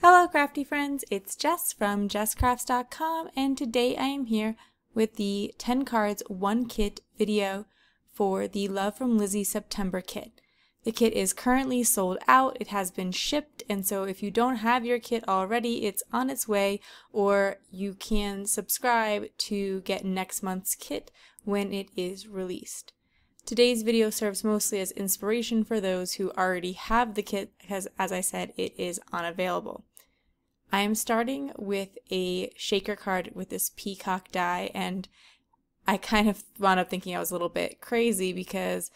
Hello crafty friends, it's Jess from jesscrafts.com, and today I am here with the 10 cards 1 kit video for the Love from Lizi September kit. The kit is currently sold out, it has been shipped, and so if you don't have your kit already, it's on its way, or you can subscribe to get next month's kit when it is released. Today's video serves mostly as inspiration for those who already have the kit because, as I said, it is unavailable. I am starting with a shaker card with this peacock die, and I kind of wound up thinking I was a little bit crazy because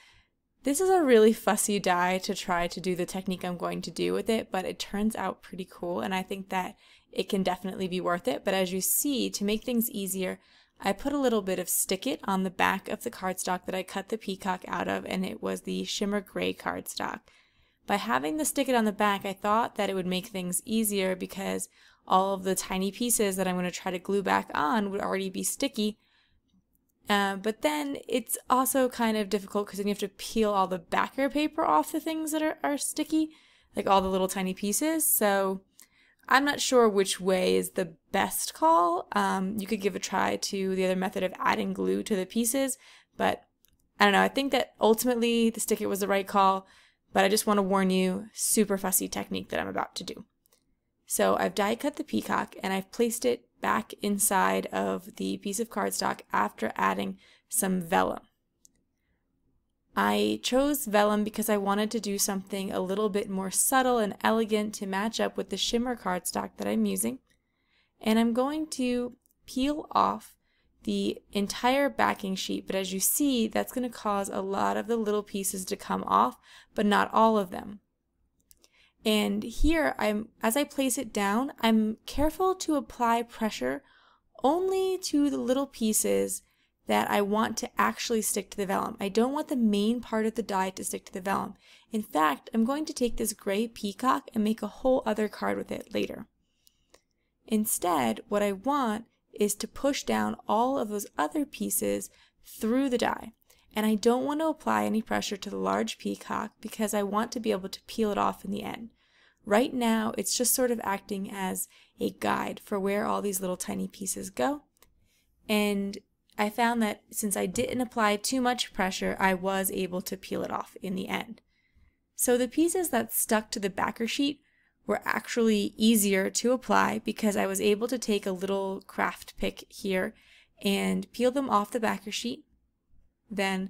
this is a really fussy die to try to do the technique I'm going to do with it, but it turns out pretty cool, and I think that it can definitely be worth it. But as you see, to make things easier, I put a little bit of Stick-It on the back of the cardstock that I cut the peacock out of, and it was the shimmer gray cardstock. By having the Stick-It on the back, I thought that it would make things easier because all of the tiny pieces that I'm going to try to glue back on would already be sticky. But then it's also kind of difficult because then you have to peel all the backer paper off the things that are sticky, like all the little tiny pieces. So I'm not sure which way is the best call. You could give a try to the other method of adding glue to the pieces, but I don't know. I think that ultimately the Stick-It was the right call, but I just want to warn you, super fussy technique that I'm about to do. So I've die cut the peacock and I've placed it back inside of the piece of cardstock after adding some vellum. I chose vellum because I wanted to do something a little bit more subtle and elegant to match up with the shimmer cardstock that I'm using. And I'm going to peel off the entire backing sheet, but as you see, that's going to cause a lot of the little pieces to come off, but not all of them. And here, as I place it down, I'm careful to apply pressure only to the little pieces that I want to actually stick to the vellum. I don't want the main part of the die to stick to the vellum. In fact, I'm going to take this gray peacock and make a whole other card with it later. Instead, what I want is to push down all of those other pieces through the die. And I don't want to apply any pressure to the large peacock because I want to be able to peel it off in the end. Right now, it's just sort of acting as a guide for where all these little tiny pieces go. And I found that since I didn't apply too much pressure, I was able to peel it off in the end. So the pieces that stuck to the backer sheet were actually easier to apply because I was able to take a little craft pick here and peel them off the backer sheet, then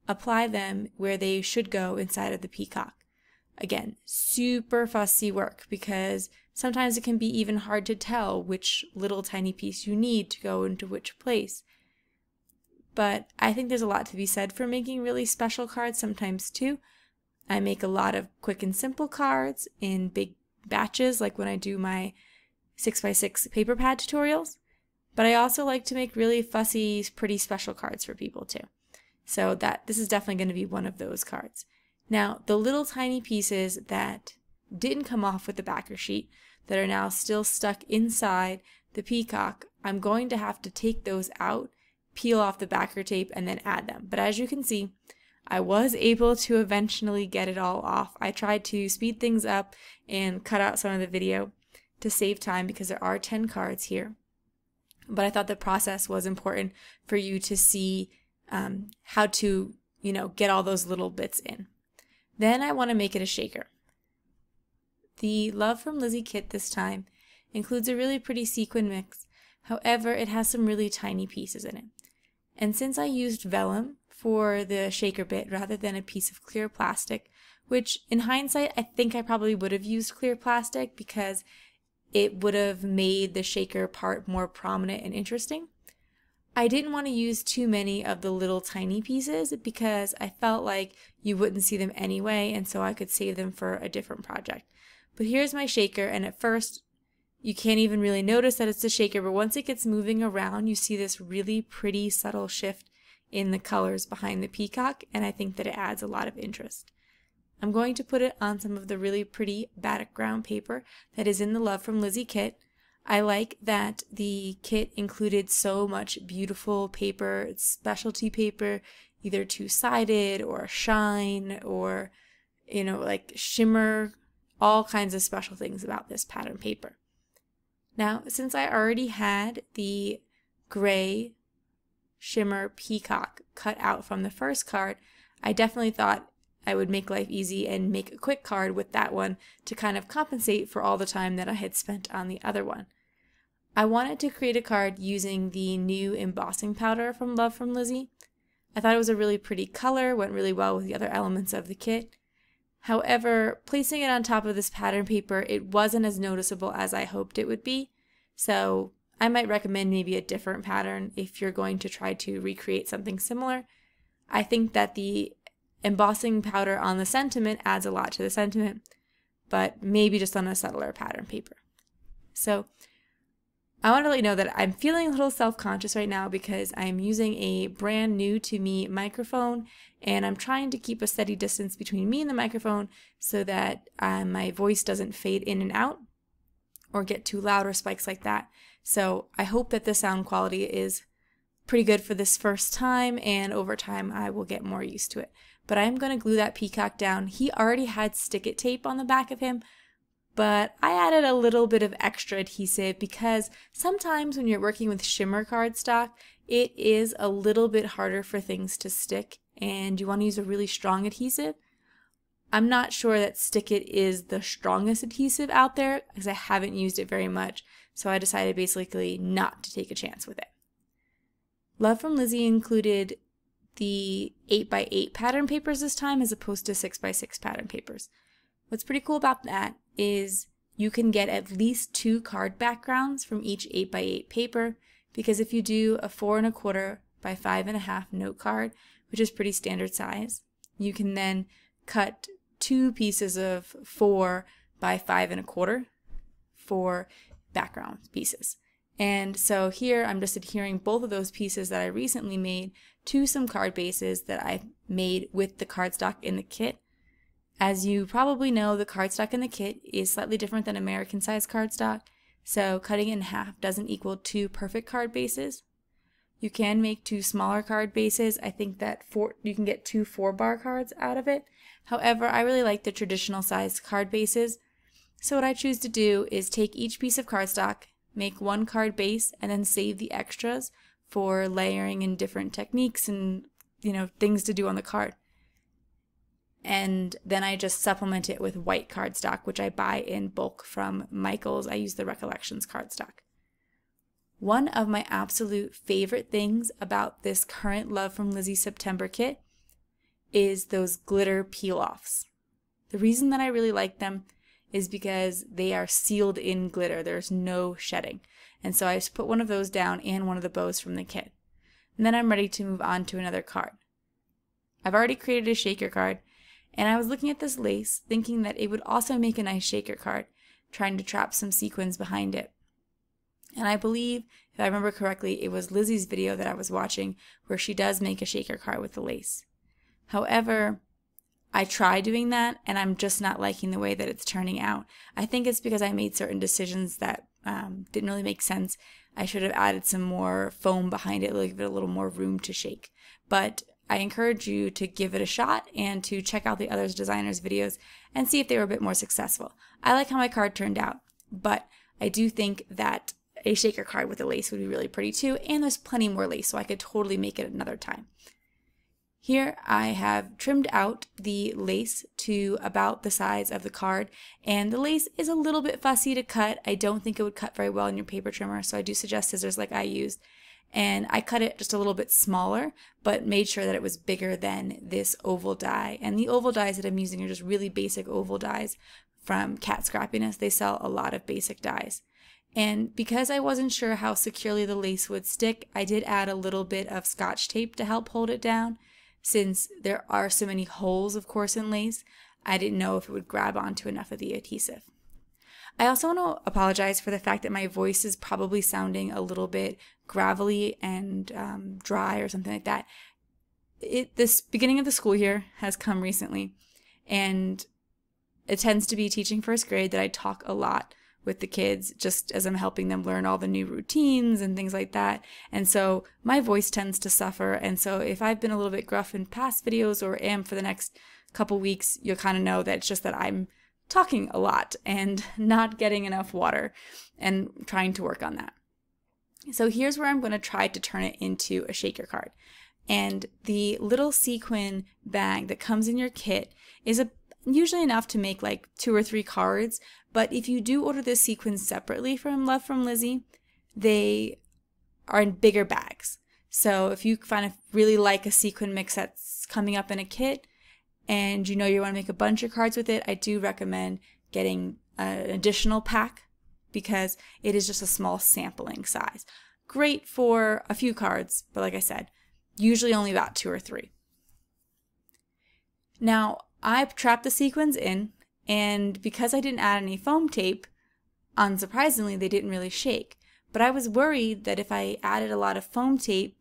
apply them where they should go inside of the peacock. Again, super fussy work because sometimes it can be even hard to tell which little tiny piece you need to go into which place. But I think there's a lot to be said for making really special cards sometimes too. I make a lot of quick and simple cards in big batches, like when I do my 6x6 paper pad tutorials. But I also like to make really fussy, pretty special cards for people too. So this is definitely going to be one of those cards. Now, the little tiny pieces that didn't come off with the backer sheet, that are now still stuck inside the peacock, I'm going to have to take those out, peel off the backer tape, and then add them. But as you can see, I was able to eventually get it all off. I tried to speed things up and cut out some of the video to save time because there are 10 cards here. But I thought the process was important for you to see how to, get all those little bits in. Then I want to make it a shaker. The Love from Lizi kit this time includes a really pretty sequin mix. However, it has some really tiny pieces in it. And since I used vellum for the shaker bit rather than a piece of clear plastic, which in hindsight I think I probably would have used clear plastic because it would have made the shaker part more prominent and interesting, I didn't want to use too many of the little tiny pieces because I felt like you wouldn't see them anyway, and so I could save them for a different project. But here's my shaker, and at first you can't even really notice that it's a shaker, but once it gets moving around, you see this really pretty subtle shift in the colors behind the peacock, and I think that it adds a lot of interest. I'm going to put it on some of the really pretty background paper that is in the Love from Lizi kit. I like that the kit included so much beautiful paper. It's specialty paper, either two-sided or shine or, like shimmer all kinds of special things about this pattern paper. Now, since I already had the gray shimmer peacock cut out from the first card, I definitely thought I would make life easy and make a quick card with that one to kind of compensate for all the time that I had spent on the other one. I wanted to create a card using the new embossing powder from Love from Lizi. I thought it was a really pretty color, went really well with the other elements of the kit. However, placing it on top of this pattern paper, it wasn't as noticeable as I hoped it would be, so I might recommend maybe a different pattern if you're going to try to recreate something similar. I think that the embossing powder on the sentiment adds a lot to the sentiment, but maybe just on a subtler pattern paper. So I want to let you know that I'm feeling a little self-conscious right now because I'm using a brand new to me microphone, and I'm trying to keep a steady distance between me and the microphone so that my voice doesn't fade in and out or get too loud or spikes like that. So I hope that the sound quality is pretty good for this first time, and over time I will get more used to it. But I'm going to glue that peacock down. He already had stick-it tape on the back of him, but I added a little bit of extra adhesive because sometimes when you're working with shimmer cardstock, it is a little bit harder for things to stick and you want to use a really strong adhesive. I'm not sure that Stick-It is the strongest adhesive out there because I haven't used it very much, so I decided basically not to take a chance with it. Love from Lizi included the 8x8 pattern papers this time as opposed to 6x6 pattern papers. What's pretty cool about that is you can get at least 2 card backgrounds from each 8x8 paper, because if you do a 4 1/4 by 5 1/2 note card, which is pretty standard size, you can then cut 2 pieces of 4 by 5 1/4 for background pieces. And so here I'm just adhering both of those pieces that I recently made to some card bases that I made with the cardstock in the kit. As you probably know, the cardstock in the kit is slightly different than American size cardstock, so cutting it in half doesn't equal 2 perfect card bases. You can make 2 smaller card bases. I think that you can get 2 4-bar cards out of it. However, I really like the traditional size card bases. So what I choose to do is take each piece of cardstock, make 1 card base, and then save the extras for layering and different techniques and things to do on the card. And then I just supplement it with white cardstock, which I buy in bulk from Michaels. I use the Recollections cardstock. One of my absolute favorite things about this current Love from Lizi September kit is those glitter peel-offs. The reason that I really like them is because they are sealed in glitter. There's no shedding. And so I just put one of those down and one of the bows from the kit. And then I'm ready to move on to another card. I've already created a shaker card, and I was looking at this lace thinking that it would also make a nice shaker card, trying to trap some sequins behind it. And I believe, if I remember correctly, it was Lizi's video that I was watching where she does make a shaker card with the lace. However, I tried doing that and I'm just not liking the way that it's turning out. I think it's because I made certain decisions that didn't really make sense. I should have added some more foam behind it, give it a little more room to shake. But I encourage you to give it a shot and to check out the other designers' videos and see if they were a bit more successful. I like how my card turned out, but I do think that a shaker card with a lace would be really pretty too, and there's plenty more lace, so I could totally make it another time. Here I have trimmed out the lace to about the size of the card, and the lace is a little bit fussy to cut. I don't think it would cut very well in your paper trimmer, so I do suggest scissors like I used. And I cut it just a little bit smaller, but made sure that it was bigger than this oval die. And the oval dies that I'm using are just really basic oval dies from Cat Scrappiness. They sell a lot of basic dies. And because I wasn't sure how securely the lace would stick, I did add a little bit of Scotch tape to help hold it down. Since there are so many holes, of course, in lace, I didn't know if it would grab onto enough of the adhesive. I also want to apologize for the fact that my voice is probably sounding a little bit gravelly and dry or something like that. This beginning of the school year has come recently, and it tends to be teaching first grade that I talk a lot with the kids just as I'm helping them learn all the new routines and things like that. And so my voice tends to suffer. And so if I've been a little bit gruff in past videos or am for the next couple weeks, you'll kind of know that it's just that I'm talking a lot and not getting enough water and trying to work on that. So here's where I'm going to try to turn it into a shaker card. And the little sequin bag that comes in your kit is usually enough to make like 2 or 3 cards, but if you do order the sequins separately from Love from Lizi, they are in bigger bags. So if you kind of really like a sequin mix that's coming up in a kit and you know you want to make a bunch of cards with it, I do recommend getting an additional pack because it is just a small sampling size. Great for a few cards, but like I said, usually only about 2 or 3. Now, I've trapped the sequins in, and because I didn't add any foam tape, unsurprisingly, they didn't really shake. But I was worried that if I added a lot of foam tape,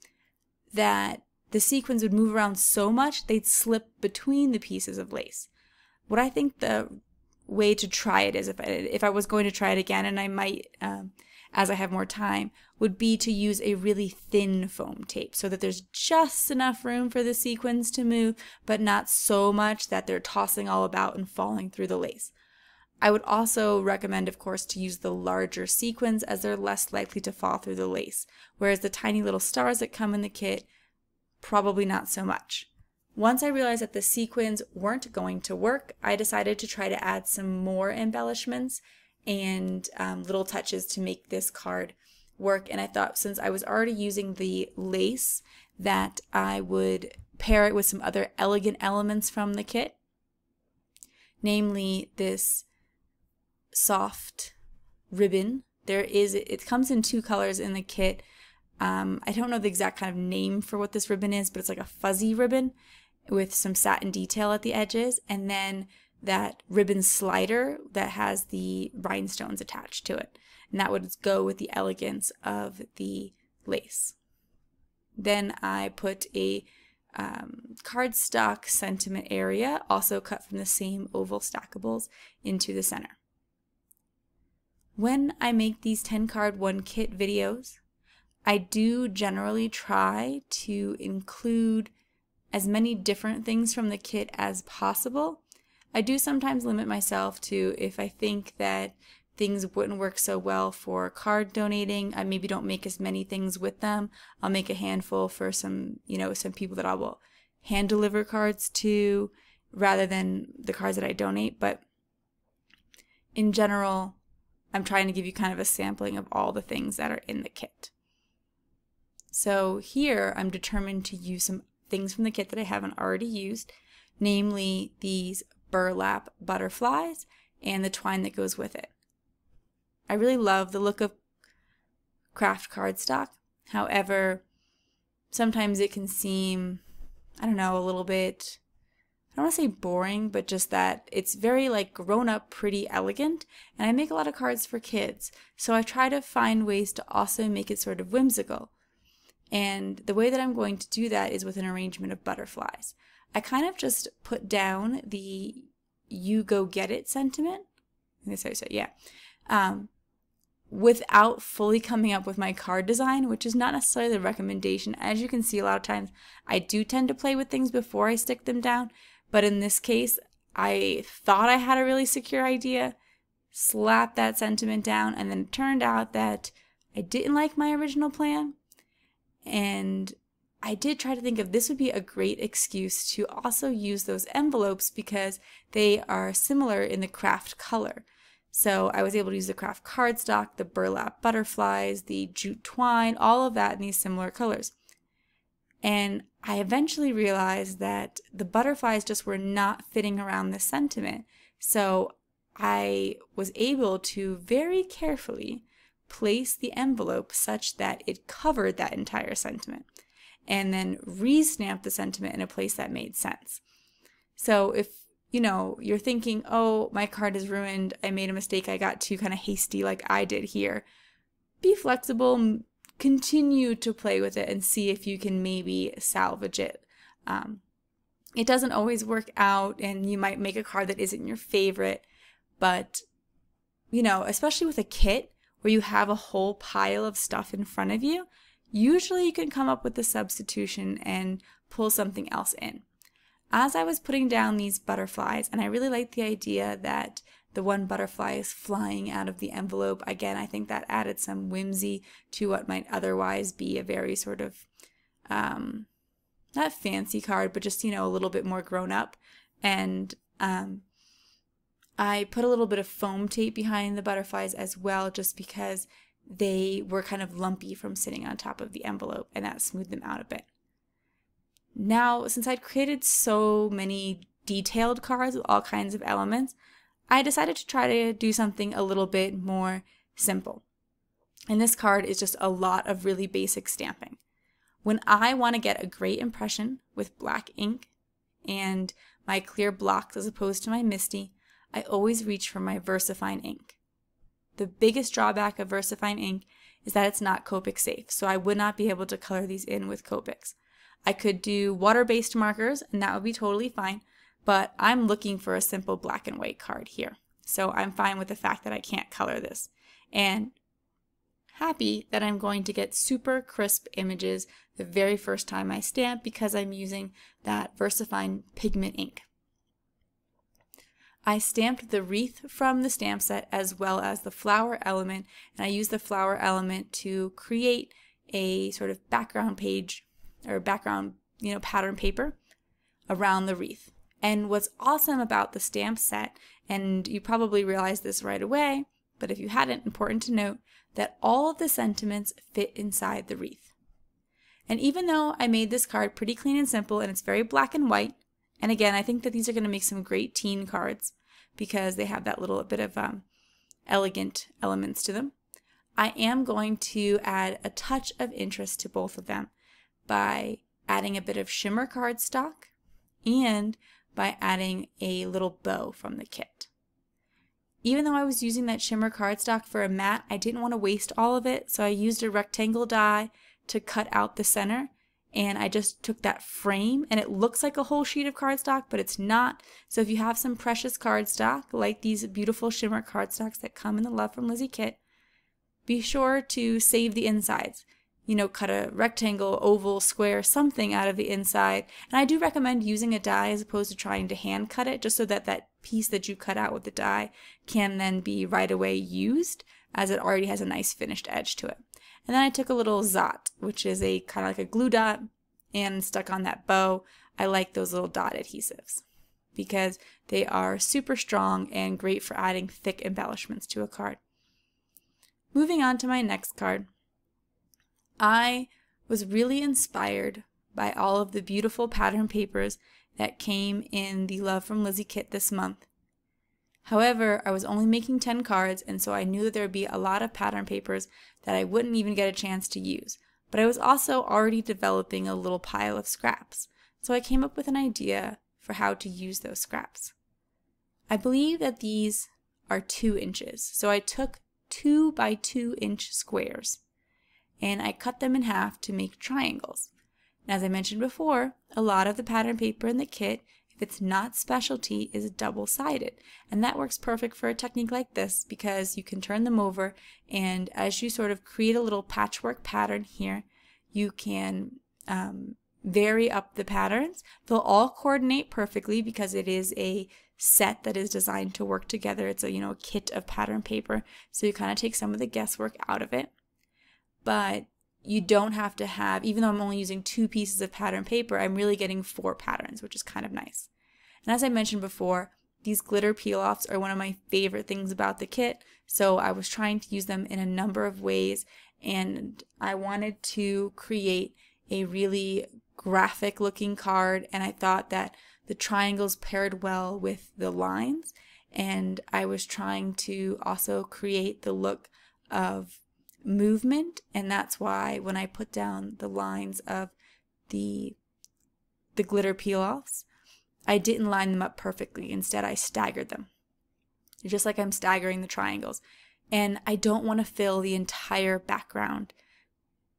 that the sequins would move around so much they'd slip between the pieces of lace. What I think the way to try it is, if I was going to try it again, and I might as I have more time, would be to use a really thin foam tape so that there's just enough room for the sequins to move, but not so much that they're tossing all about and falling through the lace. I would also recommend, of course, to use the larger sequins as they're less likely to fall through the lace, whereas the tiny little stars that come in the kit, probably not so much. Once I realized that the sequins weren't going to work, I decided to try to add some more embellishments and little touches to make this card work. And I thought, since I was already using the lace, that I would pair it with some other elegant elements from the kit, namely this soft ribbon. It comes in 2 colors in the kit. I don't know the exact kind of name for what this ribbon is, but it's like a fuzzy ribbon with some satin detail at the edges, and then that ribbon slider that has the rhinestones attached to it. And that would go with the elegance of the lace. Then I put a cardstock sentiment area, also cut from the same oval stackables, into the center. When I make these 10 card 1 kit videos, I do generally try to include as many different things from the kit as possible. I do sometimes limit myself to, if I think that things wouldn't work so well for card donating, I maybe don't make as many things with them. I'll make a handful for some people that I will hand deliver cards to rather than the cards that I donate. But in general, I'm trying to give you kind of a sampling of all the things that are in the kit. So here I'm determined to use some things from the kit that I haven't already used, namely these burlap butterflies and the twine that goes with it. I really love the look of craft cardstock. However, sometimes it can seem, I don't know, a little bit, I don't want to say boring, but just that it's very like grown up, pretty elegant. And I make a lot of cards for kids, so I try to find ways to also make it sort of whimsical. And the way that I'm going to do that is with an arrangement of butterflies. I kind of just put down the "you go get it" sentiment. I guess I said, yeah. Without fully coming up with my card design, which is not necessarily the recommendation. As you can see, a lot of times I do tend to play with things before I stick them down. But in this case, I thought I had a really secure idea, slapped that sentiment down, and then it turned out that I didn't like my original plan. And I did try to think of this would be a great excuse to also use those envelopes because they are similar in the craft color. So I was able to use the craft cardstock, the burlap butterflies, the jute twine, all of that in these similar colors. And I eventually realized that the butterflies just were not fitting around the sentiment. So I was able to very carefully place the envelope such that it covered that entire sentiment, and then re-stamp the sentiment in a place that made sense. So if you're thinking, oh, my card is ruined, I made a mistake, I got too kind of hasty like I did here, be flexible, continue to play with it and see if you can maybe salvage it. It doesn't always work out, and you might make a card that isn't your favorite, but especially with a kit where you have a whole pile of stuff in front of you, usually you can come up with a substitution and pull something else in. as I was putting down these butterflies, and I really like the idea that the one butterfly is flying out of the envelope. Again, I think that added some whimsy to what might otherwise be a very sort of, not fancy card, but just, a little bit more grown up. And I put a little bit of foam tape behind the butterflies as well, just because they were kind of lumpy from sitting on top of the envelope, and that smoothed them out a bit. Now, since I'd created so many detailed cards with all kinds of elements, I decided to try to do something a little bit more simple. And this card is just a lot of really basic stamping. When I want to get a great impression with black ink and my clear blocks as opposed to my Misty, I always reach for my VersaFine ink. The biggest drawback of VersaFine ink is that it's not Copic safe, so I would not be able to color these in with Copics. I could do water-based markers, and that would be totally fine, but I'm looking for a simple black and white card here. So I'm fine with the fact that I can't color this. And happy that I'm going to get super crisp images the very first time I stamp because I'm using that VersaFine pigment ink. I stamped the wreath from the stamp set as well as the flower element, and I used the flower element to create a sort of background page or background, pattern paper around the wreath. And what's awesome about the stamp set, and you probably realized this right away, but if you hadn't, important to note that all of the sentiments fit inside the wreath. And even though I made this card pretty clean and simple, and it's very black and white, and again, I think that these are going to make some great teen cards because they have that little bit of elegant elements to them, I am going to add a touch of interest to both of them by adding a bit of shimmer cardstock and by adding a little bow from the kit. Even though I was using that shimmer cardstock for a mat, I didn't want to waste all of it, so I used a rectangle die to cut out the center, and I just took that frame, and it looks like a whole sheet of cardstock, but it's not. So if you have some precious cardstock, like these beautiful shimmer cardstocks that come in the Love from Lizi kit, be sure to save the insides. Cut a rectangle, oval, square, something out of the inside. And I do recommend using a die as opposed to trying to hand cut it, just so that that piece that you cut out with the die can then be right away used, as it already has a nice finished edge to it. And then I took a little Zot, which is a kind of like a glue dot, and stuck on that bow. I like those little dot adhesives because they are super strong and great for adding thick embellishments to a card. Moving on to my next card. I was really inspired by all of the beautiful pattern papers that came in the Love from Lizi kit this month. However, I was only making 10 cards, and so I knew that there would be a lot of pattern papers that I wouldn't even get a chance to use. But I was also already developing a little pile of scraps, so I came up with an idea for how to use those scraps. I believe that these are 2 inches, so I took 2 by 2 inch squares, and I cut them in half to make triangles. And as I mentioned before, a lot of the pattern paper in the kit, if it's not specialty, is double-sided. And that works perfect for a technique like this because you can turn them over, and as you sort of create a little patchwork pattern here, you can vary up the patterns. They'll all coordinate perfectly because it is a set that is designed to work together. It's a kit of pattern paper, so you kind of take some of the guesswork out of it. But you don't have to have, even though I'm only using 2 pieces of pattern paper, I'm really getting 4 patterns, which is kind of nice. And as I mentioned before, these glitter peel-offs are one of my favorite things about the kit, so I was trying to use them in a number of ways, and I wanted to create a really graphic looking card, and I thought that the triangles paired well with the lines, and I was trying to also create the look of movement, and that's why when I put down the lines of the glitter peel-offs, I didn't line them up perfectly. Instead, I staggered them, just like I'm staggering the triangles. And I don't want to fill the entire background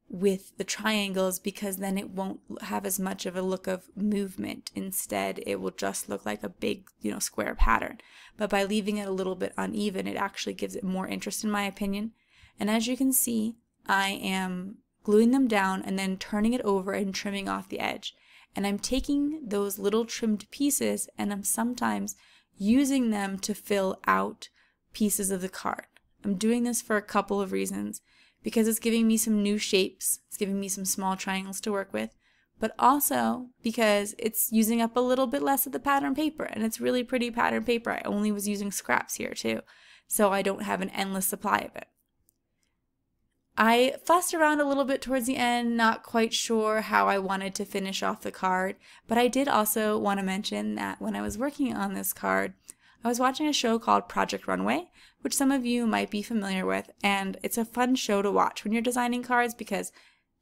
with the triangles because then it won't have as much of a look of movement. Instead, it will just look like a big, square pattern. But by leaving it a little bit uneven, it actually gives it more interest, in my opinion. And as you can see, I am gluing them down and then turning it over and trimming off the edge. And I'm taking those little trimmed pieces and I'm sometimes using them to fill out pieces of the card. I'm doing this for a couple of reasons, because it's giving me some new shapes, it's giving me some small triangles to work with, but also because it's using up a little bit less of the pattern paper, and it's really pretty pattern paper. I only was using scraps here too, so I don't have an endless supply of it. I fussed around a little bit towards the end, not quite sure how I wanted to finish off the card, but I did also want to mention that when I was working on this card, I was watching a show called Project Runway, which some of you might be familiar with, and it's a fun show to watch when you're designing cards because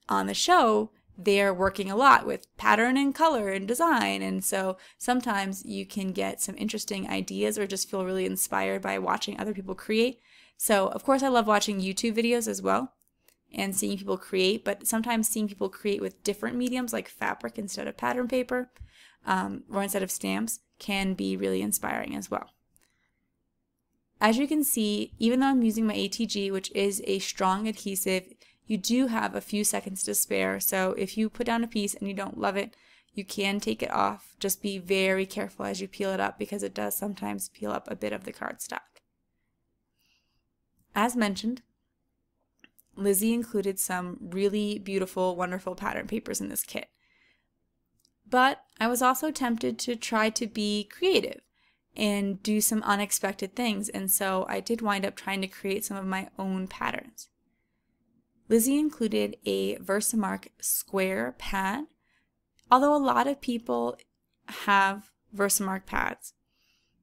on the show, they're working a lot with pattern and color and design, and so sometimes you can get some interesting ideas or just feel really inspired by watching other people create. So, of course, I love watching YouTube videos as well and seeing people create, but sometimes seeing people create with different mediums like fabric instead of pattern paper or instead of stamps can be really inspiring as well. As you can see, even though I'm using my ATG, which is a strong adhesive, you do have a few seconds to spare, so if you put down a piece and you don't love it, you can take it off. Just be very careful as you peel it up because it does sometimes peel up a bit of the cardstock. As mentioned, Lizi included some really beautiful, wonderful pattern papers in this kit. But I was also tempted to try to be creative and do some unexpected things, and so I did wind up trying to create some of my own patterns. Lizi included a Versamark square pad. Although a lot of people have Versamark pads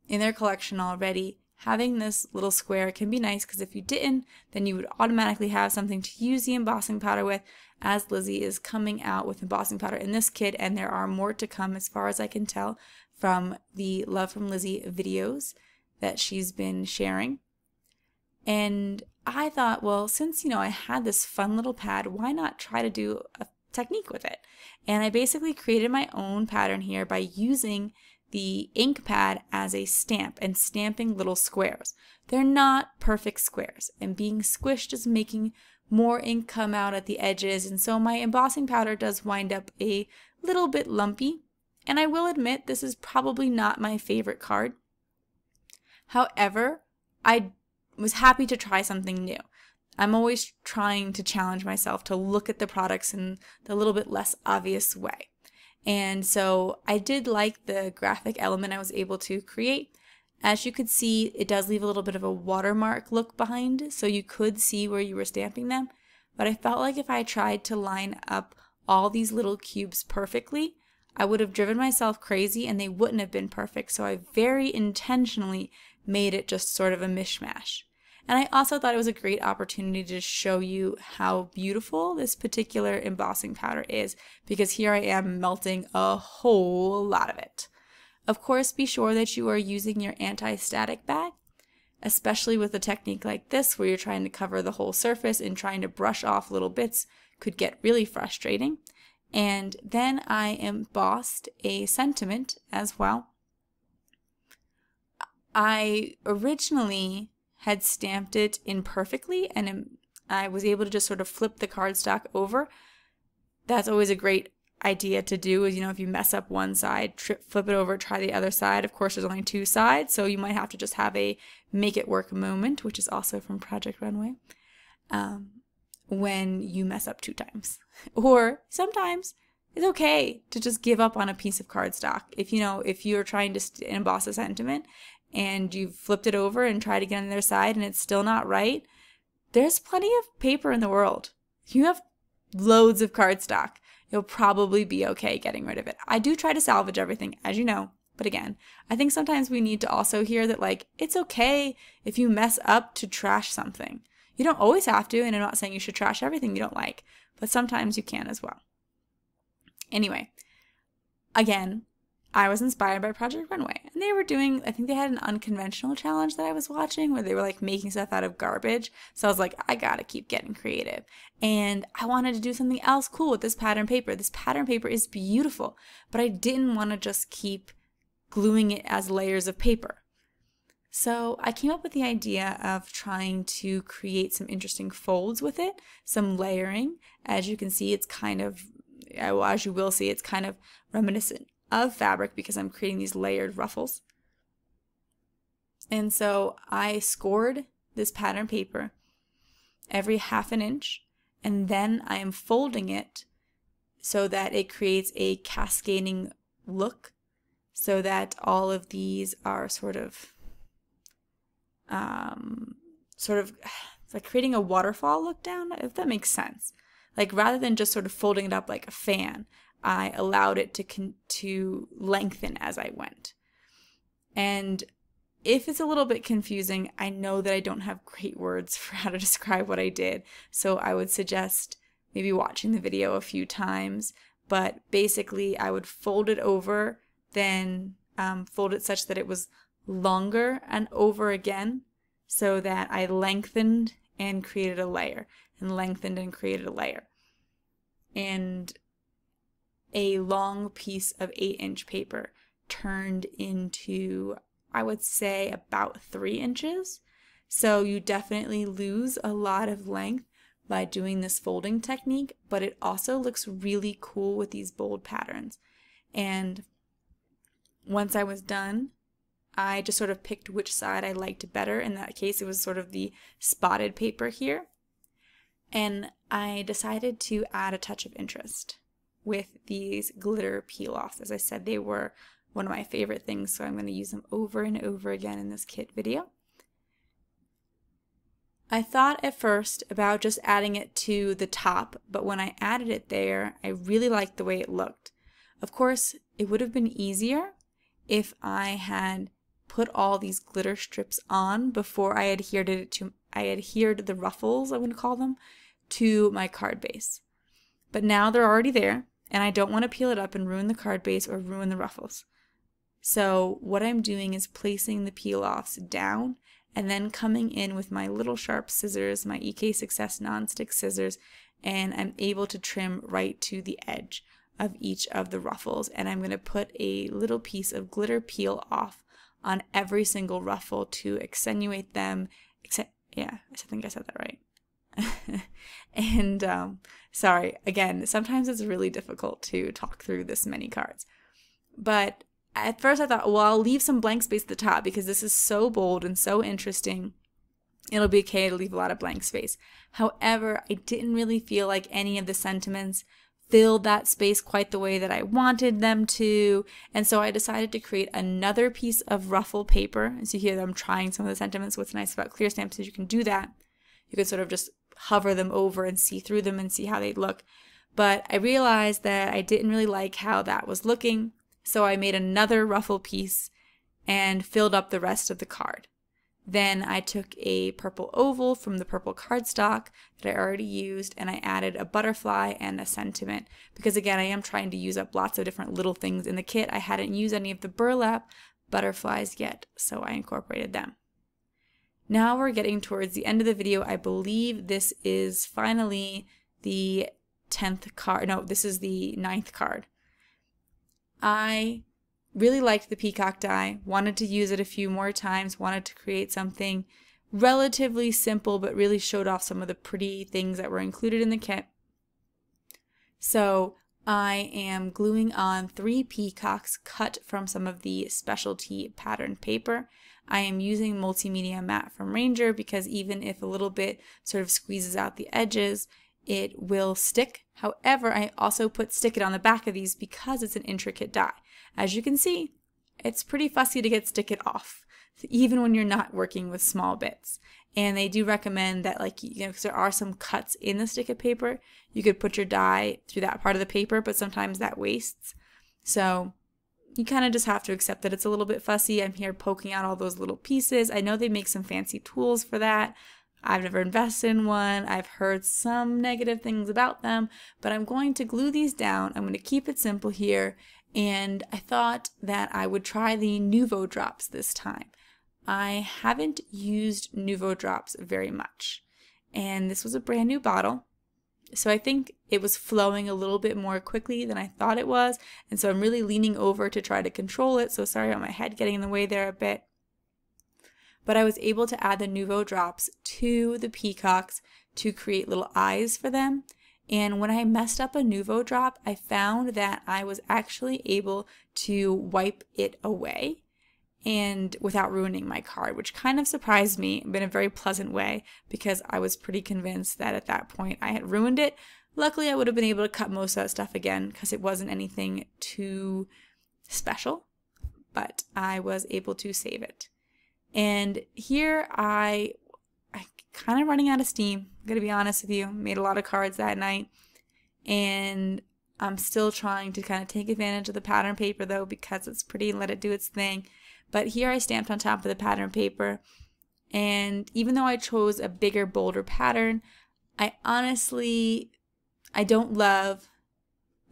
in their collection already, having this little square can be nice because if you didn't, then you would automatically have something to use the embossing powder with, as Lizi is coming out with embossing powder in this kit, and there are more to come as far as I can tell from the Love from Lizi videos that she's been sharing. And I thought, well, since, I had this fun little pad, why not try to do a technique with it? And I basically created my own pattern here by using the ink pad as a stamp and stamping little squares. They're not perfect squares, and being squished is making more ink come out at the edges, and so my embossing powder does wind up a little bit lumpy, and I will admit this is probably not my favorite card. However, I was happy to try something new. I'm always trying to challenge myself to look at the products in the little bit less obvious way. And so I did like the graphic element I was able to create. As you could see, it does leave a little bit of a watermark look behind, so you could see where you were stamping them. But I felt like if I tried to line up all these little cubes perfectly, I would have driven myself crazy and they wouldn't have been perfect. So I very intentionally made it just sort of a mishmash. And I also thought it was a great opportunity to show you how beautiful this particular embossing powder is, because here I am melting a whole lot of it. Of course, be sure that you are using your anti-static bag, especially with a technique like this where you're trying to cover the whole surface and trying to brush off little bits could get really frustrating. And then I embossed a sentiment as well. I originally had stamped it imperfectly, and I was able to just sort of flip the cardstock over. That's always a great idea to do, is, if you mess up one side, flip it over, try the other side. Of course, there's only two sides, so you might have to just have a make it work moment, which is also from Project Runway, when you mess up 2 times. Or sometimes it's okay to just give up on a piece of cardstock. If you're trying to emboss a sentiment and you've flipped it over and tried to get on the other side and it's still not right, there's plenty of paper in the world. You have loads of cardstock. You'll probably be okay getting rid of it. I do try to salvage everything, as you know, but again, I think sometimes we need to also hear that, it's okay if you mess up to trash something. You don't always have to, and I'm not saying you should trash everything you don't like, but sometimes you can as well. Anyway, again, I was inspired by Project Runway, and they were doing, I think they had an unconventional challenge that I was watching where they were making stuff out of garbage. So I was like, I gotta keep getting creative. And I wanted to do something else cool with this pattern paper. This pattern paper is beautiful, but I didn't want to just keep gluing it as layers of paper. So I came up with the idea of trying to create some interesting folds with it, some layering. As you can see, it's kind of as you will see, it's kind of reminiscent of fabric because I'm creating these layered ruffles. And so I scored this pattern paper every 1/2 inch, and then I am folding it so that it creates a cascading look, so that all of these are sort of like creating a waterfall look down, if that makes sense. Like rather than just sort of folding it up like a fan, I allowed it to lengthen as I went. And if it's a little bit confusing, I know that I don't have great words for how to describe what I did, so I would suggest maybe watching the video a few times. But basically, I would fold it over, then fold it such that it was longer and over again, so that I lengthened and created a layer, and lengthened and created a layer. And a long piece of 8-inch paper turned into, I would say, about 3 inches. So you definitely lose a lot of length by doing this folding technique, but it also looks really cool with these bold patterns. And once I was done, I just sort of picked which side I liked better. In that case, it was sort of the spotted paper here. And I decided to add a touch of interest with these glitter peel-offs. As I said, they were one of my favorite things, so I'm going to use them over and over again in this kit video. I thought at first about just adding it to the top, but when I added it there, I really liked the way it looked. Of course, it would have been easier if I had put all these glitter strips on before I adhered the ruffles, I'm going to call them, to my card base. But now they're already there, and I don't want to peel it up and ruin the card base or ruin the ruffles. So what I'm doing is placing the peel-offs down and then coming in with my little sharp scissors, my EK Success nonstick scissors, and I'm able to trim right to the edge of each of the ruffles. And I'm going to put a little piece of glitter peel-off on every single ruffle to accentuate them. Yeah, I think I said that right. And sorry, again, sometimes it's really difficult to talk through this many cards. But at first I thought, well, I'll leave some blank space at the top because this is so bold and so interesting. It'll be okay to leave a lot of blank space. However, I didn't really feel like any of the sentiments filled that space quite the way that I wanted them to. And so I decided to create another piece of ruffle paper. As you hear, I'm trying some of the sentiments. What's nice about clear stamps is you can do that. You can sort of just hover them over and see through them and see how they look. But I realized that I didn't really like how that was looking. So I made another ruffle piece and filled up the rest of the card. Then I took a purple oval from the purple cardstock that I already used, and I added a butterfly and a sentiment because, again, I am trying to use up lots of different little things in the kit. I hadn't used any of the burlap butterflies yet, so I incorporated them. Now we're getting towards the end of the video. I believe this is finally the 10th card. No, this is the 9th card. I really liked the peacock die, wanted to use it a few more times, wanted to create something relatively simple but really showed off some of the pretty things that were included in the kit. So I am gluing on 3 peacocks cut from some of the specialty patterned paper. I am using multimedia matte from Ranger because even if a little bit sort of squeezes out the edges, it will stick. However, I also put stick it on the back of these because it's an intricate die. As you can see, it's pretty fussy to get stick it off, even when you're not working with small bits. And they do recommend that, like, you know, because there are some cuts in the stick it paper, you could put your die through that part of the paper, but sometimes that wastes. So you kind of just have to accept that it's a little bit fussy. I'm here poking out all those little pieces. I know they make some fancy tools for that. I've never invested in one. I've heard some negative things about them, but I'm going to glue these down. I'm going to keep it simple here. And I thought that I would try the Nuvo drops this time. I haven't used Nuvo drops very much. And this was a brand new bottle. So I think it was flowing a little bit more quickly than I thought it was. And so I'm really leaning over to try to control it. So sorry about my head getting in the way there a bit. But I was able to add the Nuvo drops to the peacocks to create little eyes for them. And when I messed up a Nuvo drop, I found that I was actually able to wipe it away and without ruining my card, which kind of surprised me in a very pleasant way because I was pretty convinced that at that point I had ruined it. Luckily, I would have been able to cut most of that stuff again because it wasn't anything too special, but I was able to save it. And here I kind of running out of steam. I'm going to be honest with you. Made a lot of cards that night, and I'm still trying to kind of take advantage of the pattern paper though because it's pretty and let it do its thing. But here I stamped on top of the pattern paper, and even though I chose a bigger, bolder pattern, I don't love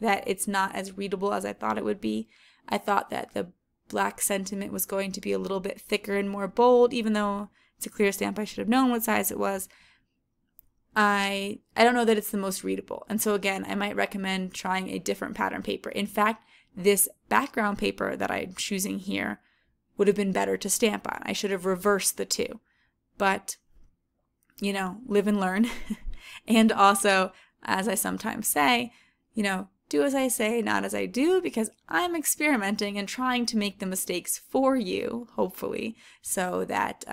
that it's not as readable as I thought it would be. I thought that the black sentiment was going to be a little bit thicker and more bold, even though it's a clear stamp. I should have known what size it was. I don't know that it's the most readable. And so again, I might recommend trying a different pattern paper. In fact, this background paper that I'm choosing here would have been better to stamp on. I should have reversed the two. But, you know, live and learn. And also, as I sometimes say, you know, do as I say, not as I do, because I'm experimenting and trying to make the mistakes for you, hopefully, so that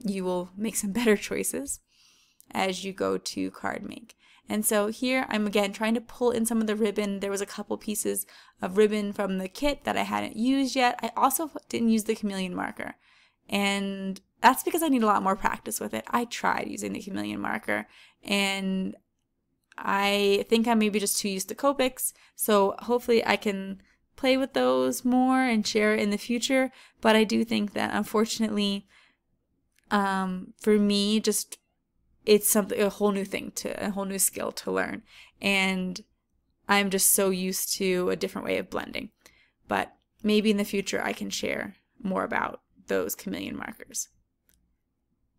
you will make some better choices as you go to card make. And so here I'm again trying to pull in some of the ribbon. There was a couple pieces of ribbon from the kit that I hadn't used yet. I also didn't use the chameleon marker, and that's because I need a lot more practice with it. I tried using the chameleon marker, and I think I'm maybe just too used to Copics, so hopefully I can play with those more and share in the future. But I do think that unfortunately, for me, just it's a whole new thing, a whole new skill to learn, and I'm just so used to a different way of blending. But maybe in the future I can share more about those chameleon markers.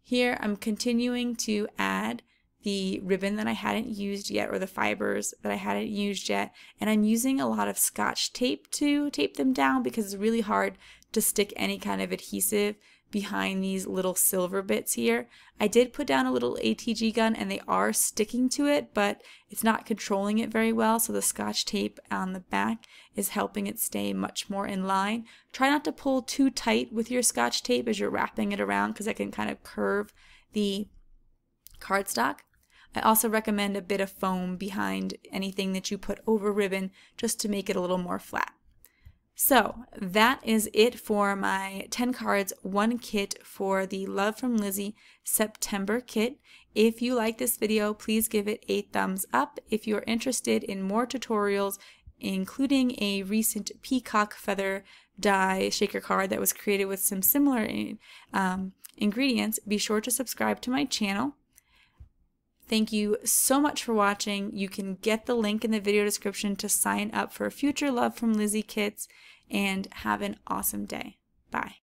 Here I'm continuing to add the ribbon that I hadn't used yet, or the fibers that I hadn't used yet, and I'm using a lot of Scotch tape to tape them down because it's really hard to stick any kind of adhesive behind these little silver bits here. I did put down a little ATG gun and they are sticking to it, but it's not controlling it very well, so the Scotch tape on the back is helping it stay much more in line. Try not to pull too tight with your Scotch tape as you're wrapping it around because it can kind of curve the cardstock. I also recommend a bit of foam behind anything that you put over ribbon just to make it a little more flat. So that is it for my 10 cards, 1 kit for the Love from Lizi September kit. If you like this video, please give it a thumbs up. If you're interested in more tutorials, including a recent peacock feather die shaker card that was created with some similar ingredients, be sure to subscribe to my channel. Thank you so much for watching. You can get the link in the video description to sign up for future Love from Lizi kits, and have an awesome day. Bye.